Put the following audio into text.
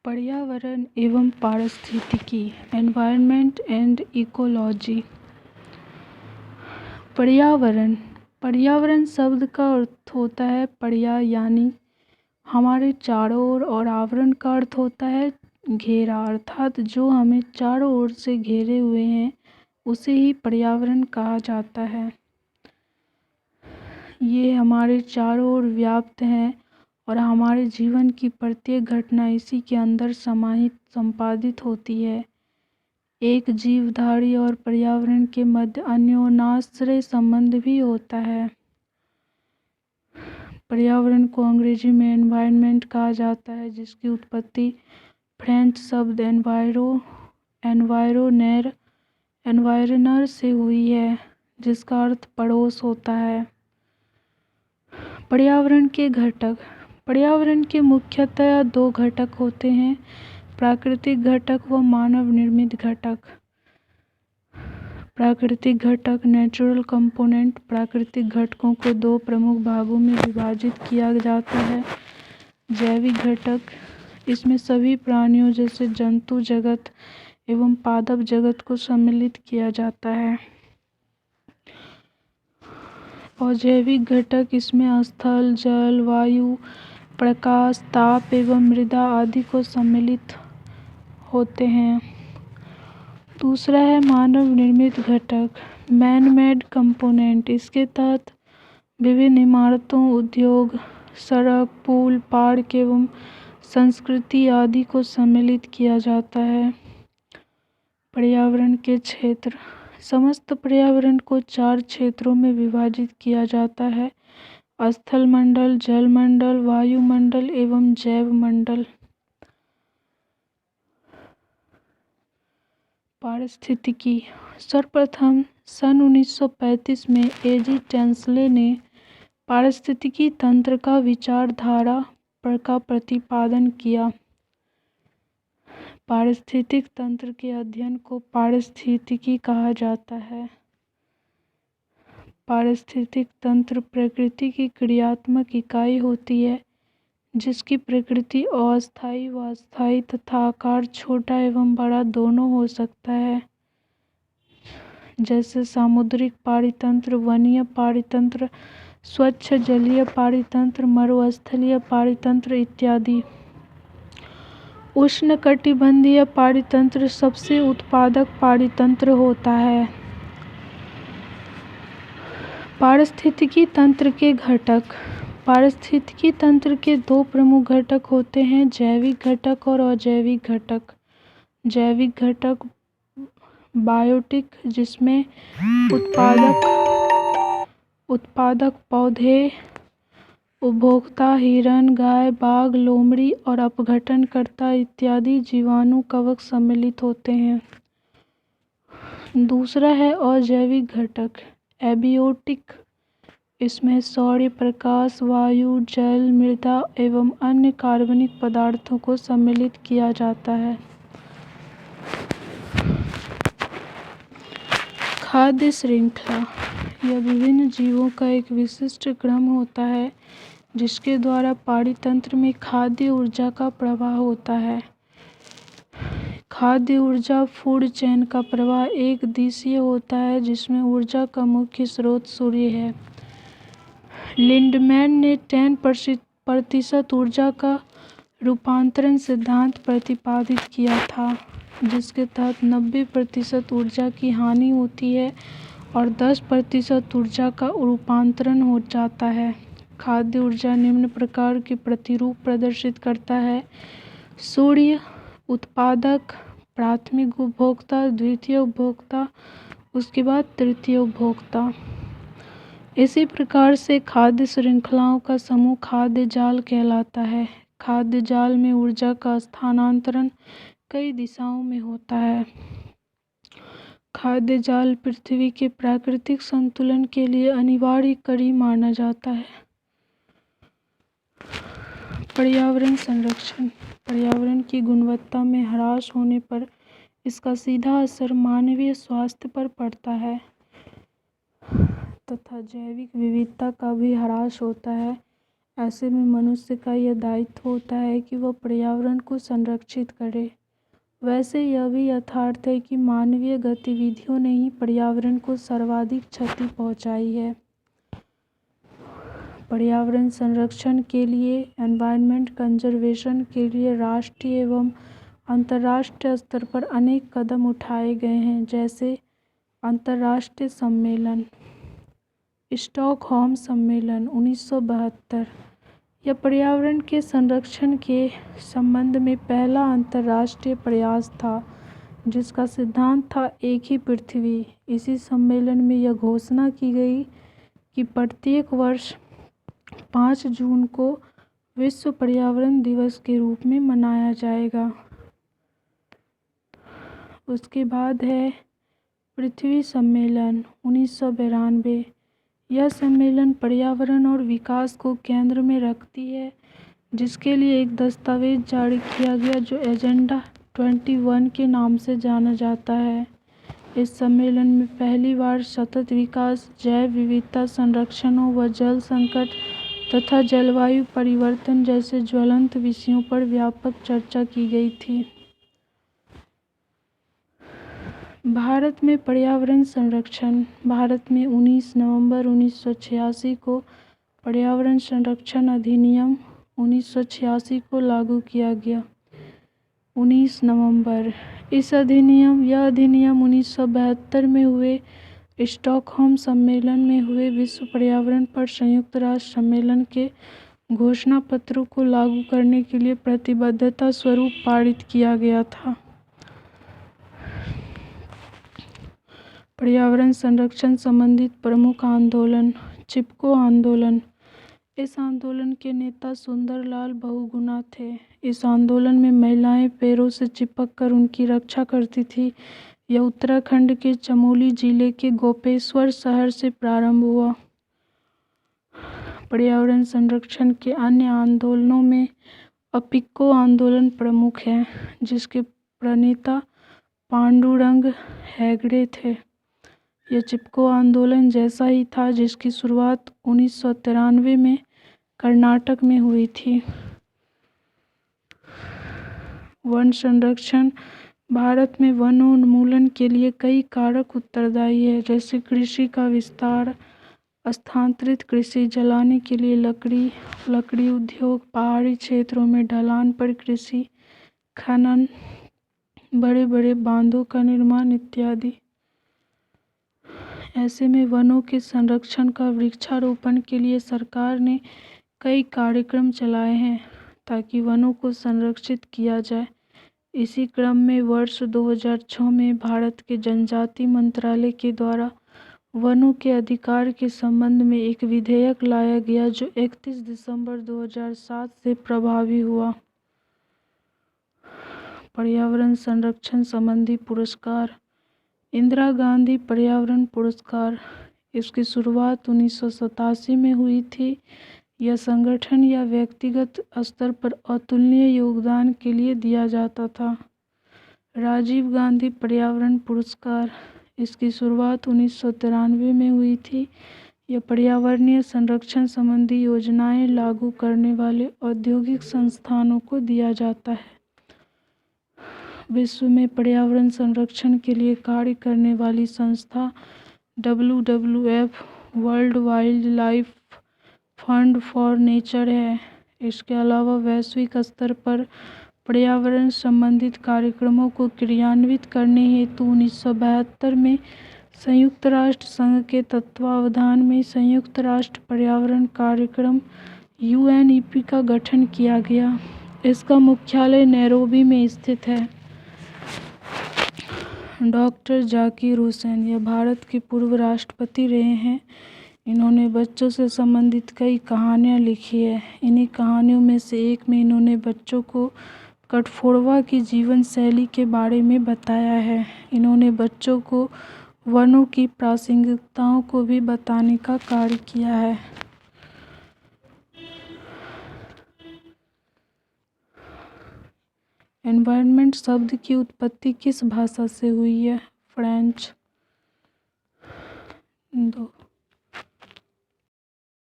पर्यावरण एवं पारिस्थितिकी एनवायरनमेंट एंड इकोलॉजी। पर्यावरण शब्द का अर्थ होता है पर्या यानी हमारे चारों ओर और आवरण का अर्थ होता है घेरा, अर्थात जो हमें चारों ओर से घेरे हुए हैं उसे ही पर्यावरण कहा जाता है। ये हमारे चारों ओर व्याप्त हैं और हमारे जीवन की प्रत्येक घटना इसी के अंदर समाहित संपादित होती है। एक जीवधारी और पर्यावरण के मध्य अन्योन्याश्रय संबंध भी होता है। पर्यावरण को अंग्रेजी में एनवायरनमेंट कहा जाता है, जिसकी उत्पत्ति फ्रेंच शब्द एनवायरनर से हुई है, जिसका अर्थ पड़ोस होता है। पर्यावरण के मुख्यतः दो घटक होते हैं, प्राकृतिक घटक व मानव निर्मित घटक। प्राकृतिक घटक नेचुरल कंपोनेंट। प्राकृतिक घटकों को दो प्रमुख भागों में विभाजित किया जाता है। जैविक घटक, इसमें सभी प्राणियों जैसे जंतु जगत एवं पादप जगत को सम्मिलित किया जाता है। अजैविक घटक, इसमें स्थल, जल, वायु, प्रकाश, ताप एवं मृदा आदि को सम्मिलित होते हैं। दूसरा है मानव निर्मित घटक, मैन मेड कंपोनेंट। इसके तहत विभिन्न इमारतों, उद्योग, सड़क, पुल, पार्क एवं संस्कृति आदि को सम्मिलित किया जाता है। पर्यावरण के क्षेत्र, समस्त पर्यावरण को 4 क्षेत्रों में विभाजित किया जाता है, स्थल मंडल, जल मंडल, वायुमंडल एवं जैव मंडल। पारिस्थितिकी, सर्वप्रथम सन 1935 में एजी टेंसले ने पारिस्थितिकी तंत्र का विचारधारा का प्रतिपादन किया। पारिस्थितिक तंत्र के अध्ययन को पारिस्थितिकी कहा जाता है। पारिस्थितिक तंत्र प्रकृति की क्रियात्मक इकाई होती है, जिसकी प्रकृति अस्थायी व स्थायी तथा आकार छोटा एवं बड़ा दोनों हो सकता है, जैसे सामुद्रिक पारितंत्र, वनीय पारितंत्र, स्वच्छ जलीय पारितंत्र, मरुस्थलीय पारितंत्र इत्यादि। उष्णकटिबंधीय पारितंत्र सबसे उत्पादक पारितंत्र होता है। पारिस्थितिकी तंत्र के घटक, पारिस्थितिकी तंत्र के दो प्रमुख घटक होते हैं, जैविक घटक और अजैविक घटक। जैविक घटक बायोटिक, जिसमें उत्पादक पौधे, उपभोक्ता हिरण, गाय, बाघ, लोमड़ी और अपघटनकर्ता इत्यादि जीवाणु कवक सम्मिलित होते हैं। दूसरा है अजैविक घटक एबियोटिक, इसमें सौर्य प्रकाश, वायु, जल, मृदा एवं अन्य कार्बनिक पदार्थों को सम्मिलित किया जाता है। खाद्य श्रृंखला, यह विभिन्न जीवों का एक विशिष्ट क्रम होता है, जिसके द्वारा पारितंत्र में खाद्य ऊर्जा का प्रवाह होता है। खाद्य ऊर्जा फूड चेन का प्रवाह एक दिशीय होता है, जिसमें ऊर्जा का मुख्य स्रोत सूर्य है। लिंडमैन ने 10% ऊर्जा का रूपांतरण सिद्धांत प्रतिपादित किया था, जिसके तहत 90% ऊर्जा की हानि होती है और 10% ऊर्जा का रूपांतरण हो जाता है। खाद्य ऊर्जा निम्न प्रकार के प्रतिरूप प्रदर्शित करता है: सूर्य, उत्पादक, प्राथमिक उपभोक्ता, द्वितीय उपभोक्ता, उसके बाद तृतीय उपभोक्ता। इसी प्रकार से खाद्य श्रृंखलाओं का समूह खाद्य जाल कहलाता है। खाद्य जाल में ऊर्जा का स्थानांतरण कई दिशाओं में होता है। खाद्य जाल पृथ्वी के प्राकृतिक संतुलन के लिए अनिवार्य कड़ी माना जाता है। पर्यावरण संरक्षण, पर्यावरण की गुणवत्ता में ह्रास होने पर इसका सीधा असर मानवीय स्वास्थ्य पर पड़ता है तथा जैविक विविधता का भी ह्रास होता है। ऐसे में मनुष्य का यह दायित्व होता है कि वह पर्यावरण को संरक्षित करे। वैसे यह भी यथार्थ है कि मानवीय गतिविधियों ने ही पर्यावरण को सर्वाधिक क्षति पहुंचाई है। पर्यावरण संरक्षण के लिए, एनवायरनमेंट कंजर्वेशन के लिए राष्ट्रीय एवं अंतर्राष्ट्रीय स्तर पर अनेक कदम उठाए गए हैं, जैसे अंतर्राष्ट्रीय सम्मेलन, स्टॉकहोम सम्मेलन 1972। यह पर्यावरण के संरक्षण के संबंध में पहला अंतर्राष्ट्रीय प्रयास था, जिसका सिद्धांत था एक ही पृथ्वी। इसी सम्मेलन में यह घोषणा की गई कि प्रत्येक वर्ष 5 जून को विश्व पर्यावरण दिवस के रूप में मनाया जाएगा। उसके बाद है पृथ्वी सम्मेलन 1992। यह सम्मेलन पर्यावरण और विकास को केंद्र में रखती है, जिसके लिए एक दस्तावेज जारी किया गया जो एजेंडा 21 के नाम से जाना जाता है। इस सम्मेलन में पहली बार सतत विकास, जैव विविधता संरक्षणों व जल संकट तथा जलवायु परिवर्तन जैसे ज्वलंत विषयों पर व्यापक चर्चा की गई थी। भारत में पर्यावरण संरक्षण। भारत में 19 नवंबर 1986 को पर्यावरण संरक्षण अधिनियम 1986 को लागू किया गया। 19 नवंबर। यह अधिनियम 1972 में हुए स्टॉकहोम सम्मेलन में हुए विश्व पर्यावरण पर संयुक्त राष्ट्र सम्मेलन के घोषणा पत्रों को लागू करने के लिए प्रतिबद्धता स्वरूप पारित किया गया था। पर्यावरण संरक्षण संबंधित प्रमुख आंदोलन। चिपको आंदोलन। इस आंदोलन के नेता सुंदरलाल बहुगुणा थे। इस आंदोलन में महिलाएं पैरों से चिपककर उनकी रक्षा करती थी। यह उत्तराखंड के चमोली जिले के गोपेश्वर शहर से प्रारंभ हुआ। पर्यावरण संरक्षण के अन्य आंदोलनों में अपिक्को आंदोलन प्रमुख है, जिसके प्रणेता पांडुरंग हेगड़े थे। यह चिपको आंदोलन जैसा ही था, जिसकी शुरुआत 1993 में कर्नाटक में हुई थी। वन संरक्षण। भारत में वनोन्मूलन के लिए कई कारक उत्तरदायी है, जैसे कृषि का विस्तार, स्थानांतरित कृषि, जलाने के लिए लकड़ी उद्योग, पहाड़ी क्षेत्रों में ढलान पर कृषि, खनन, बड़े बड़े बांधों का निर्माण इत्यादि। ऐसे में वनों के संरक्षण का वृक्षारोपण के लिए सरकार ने कई कार्यक्रम चलाए हैं ताकि वनों को संरक्षित किया जाए। इसी क्रम में वर्ष 2006 में भारत के जनजाति मंत्रालय के द्वारा वनों के अधिकार के संबंध में एक विधेयक लाया गया, जो 31 दिसंबर 2007 से प्रभावी हुआ। पर्यावरण संरक्षण संबंधी पुरस्कार। इंदिरा गांधी पर्यावरण पुरस्कार। इसकी शुरुआत 1987 में हुई थी। यह संगठन या व्यक्तिगत स्तर पर अतुलनीय योगदान के लिए दिया जाता था। राजीव गांधी पर्यावरण पुरस्कार। इसकी शुरुआत 1993 में हुई थी। यह पर्यावरणीय संरक्षण संबंधी योजनाएं लागू करने वाले औद्योगिक संस्थानों को दिया जाता है। विश्व में पर्यावरण संरक्षण के लिए कार्य करने वाली संस्था WWF world wild life fund for nature है। इसके अलावा वैश्विक स्तर पर पर्यावरण संबंधित कार्यक्रमों को क्रियान्वित करने हेतु 1972 में संयुक्त राष्ट्र संघ के तत्वावधान में संयुक्त राष्ट्र पर्यावरण कार्यक्रम UNEP का गठन किया गया। इसका मुख्यालय नैरोबी में स्थित है। डॉक्टर जाकिर हुसैन, यह भारत के पूर्व राष्ट्रपति रहे हैं। इन्होंने बच्चों से संबंधित कई कहानियाँ लिखी है। इन्हीं कहानियों में से एक में इन्होंने बच्चों को कठफोड़वा की जीवन शैली के बारे में बताया है। इन्होंने बच्चों को वनों की प्रासंगिकताओं को भी बताने का कार्य किया है। एनवायरनमेंट शब्द की उत्पत्ति किस भाषा से हुई है? फ्रेंच। 2